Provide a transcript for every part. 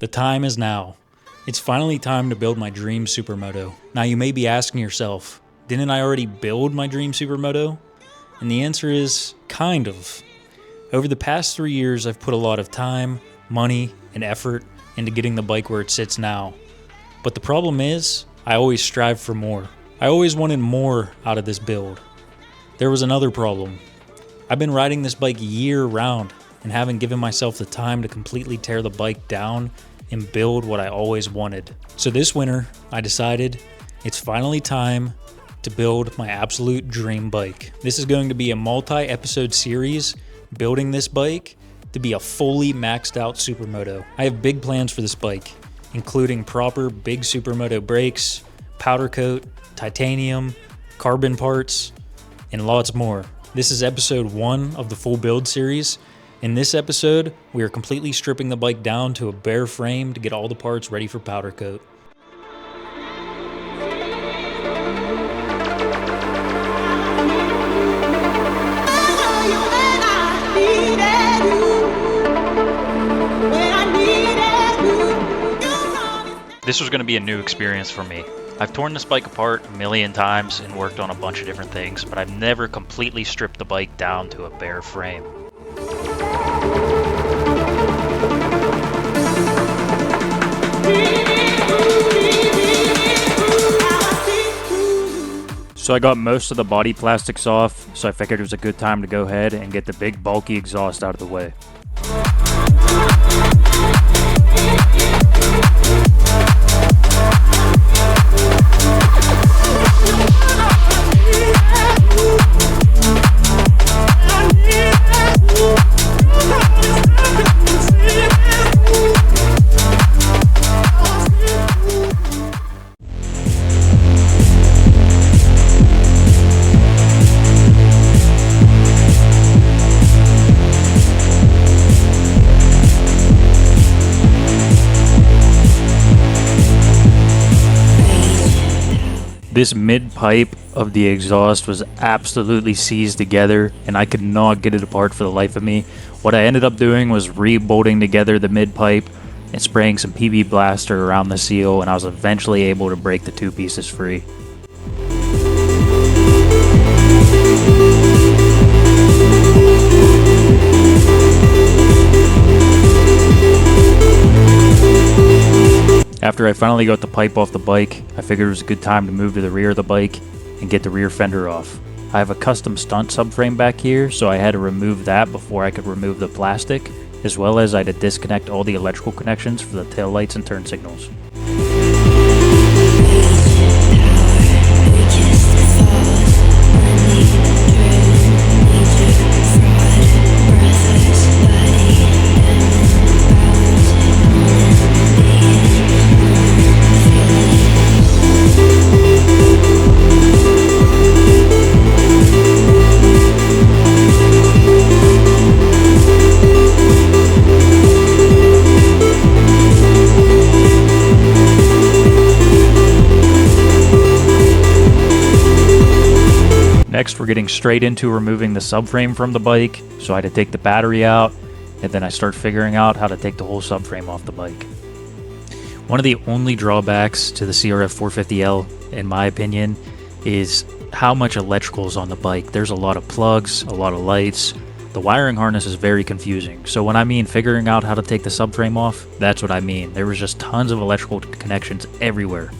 The time is now. It's finally time to build my dream Supermoto. Now you may be asking yourself, didn't I already build my dream Supermoto? And the answer is, kind of. Over the past 3 years, I've put a lot of time, money, and effort into getting the bike where it sits now. But the problem is, I always strive for more. I always wanted more out of this build. There was another problem. I've been riding this bike year-round and haven't given myself the time to completely tear the bike down and build what I always wanted. So this winter, I decided it's finally time to build my absolute dream bike. This is going to be a multi-episode series building this bike to be a fully maxed out Supermoto. I have big plans for this bike, including proper big Supermoto brakes, powder coat, titanium, carbon parts, and lots more. This is episode 1 of the full build series. In this episode, we are completely stripping the bike down to a bare frame to get all the parts ready for powder coat. This was going to be a new experience for me. I've torn this bike apart a million times and worked on a bunch of different things, but I've never completely stripped the bike down to a bare frame. So I got most of the body plastics off, so I figured it was a good time to go ahead and get the big bulky exhaust out of the way. This mid-pipe of the exhaust was absolutely seized together and I could not get it apart for the life of me. What I ended up doing was re-bolting together the mid-pipe and spraying some PB Blaster around the seal, and I was eventually able to break the two pieces free. After I finally got the pipe off the bike, I figured it was a good time to move to the rear of the bike and get the rear fender off. I have a custom stunt subframe back here, so I had to remove that before I could remove the plastic, as well as I had to disconnect all the electrical connections for the tail lights and turn signals. Next, we're getting straight into removing the subframe from the bike, so I had to take the battery out, and then I start figuring out how to take the whole subframe off the bike. One of the only drawbacks to the CRF450RL, in my opinion, is how much electrical is on the bike. There's a lot of plugs, a lot of lights. The wiring harness is very confusing, so when I mean figuring out how to take the subframe off, that's what I mean. There was just tons of electrical connections everywhere.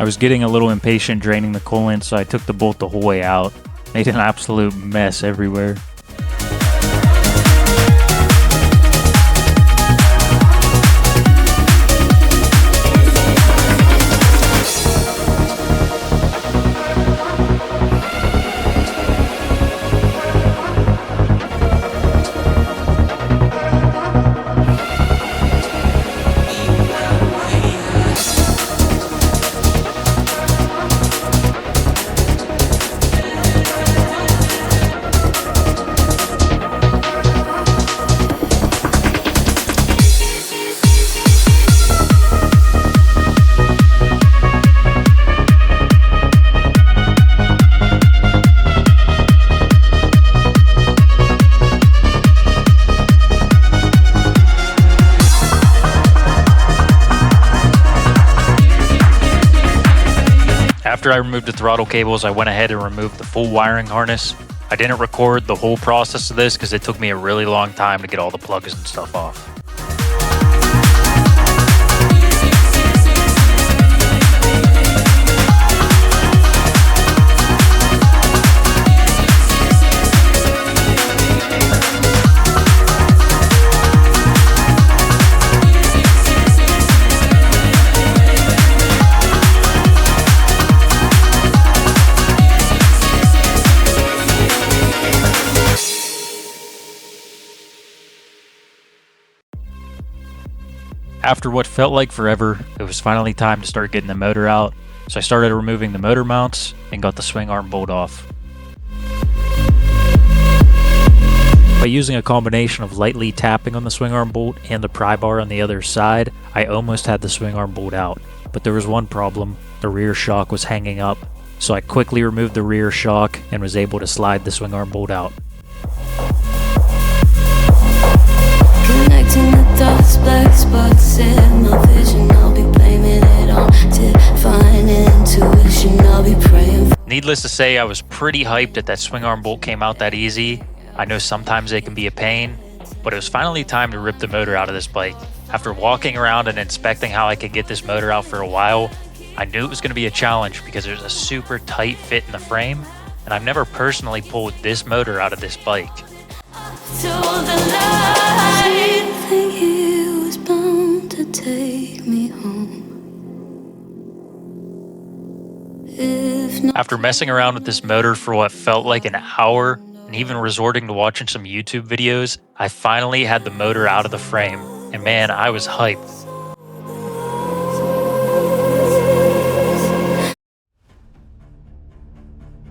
I was getting a little impatient draining the coolant, so I took the bolt the whole way out. Made an absolute mess everywhere. After I removed the throttle cables, I went ahead and removed the full wiring harness. I didn't record the whole process of this because it took me a really long time to get all the plugs and stuff off. After what felt like forever, it was finally time to start getting the motor out, so I started removing the motor mounts and got the swing arm bolt off. By using a combination of lightly tapping on the swing arm bolt and the pry bar on the other side, I almost had the swing arm bolt out. But there was one problem: the rear shock was hanging up, so I quickly removed the rear shock and was able to slide the swing arm bolt out. Connecting the dots, black spots in my vision. I'll be blaming it on divine intuition. I'll be praying for. Needless to say, I was pretty hyped that swing arm bolt came out that easy. I know sometimes they can be a pain, but it was finally time to rip the motor out of this bike. After walking around and inspecting how I could get this motor out for a while, I knew it was going to be a challenge because there's a super tight fit in the frame, and I've never personally pulled this motor out of this bike. To the light, he was bound to take me home. If not, After messing around with this motor for what felt like an hour, and even resorting to watching some YouTube videos, I finally had the motor out of the frame, and man, I was hyped.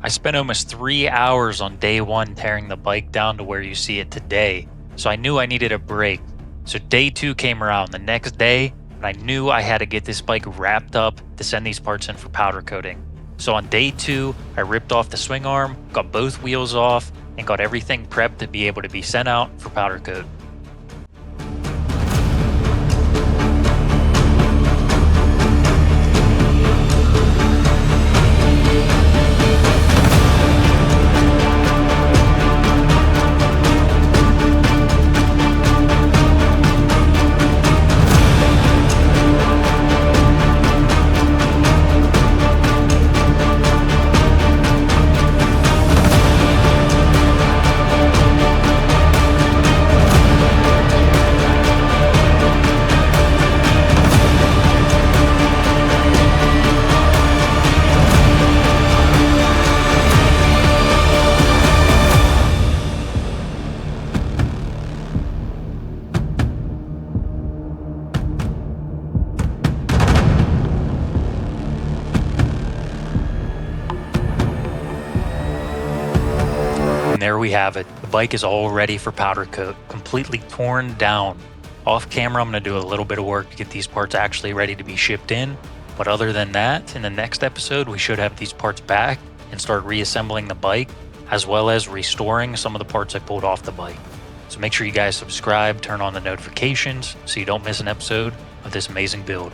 I spent almost 3 hours on day one tearing the bike down to where you see it today, so I knew I needed a break. So day two came around the next day, and I knew I had to get this bike wrapped up to send these parts in for powder coating. So on day two, I ripped off the swing arm, got both wheels off, and got everything prepped to be able to be sent out for powder coat. And there we have it. The bike is all ready for powder coat, completely torn down. Off camera, I'm going to do a little bit of work to get these parts actually ready to be shipped in. But other than that, in the next episode, we should have these parts back and start reassembling the bike, as well as restoring some of the parts I pulled off the bike. So make sure you guys subscribe, turn on the notifications so you don't miss an episode of this amazing build.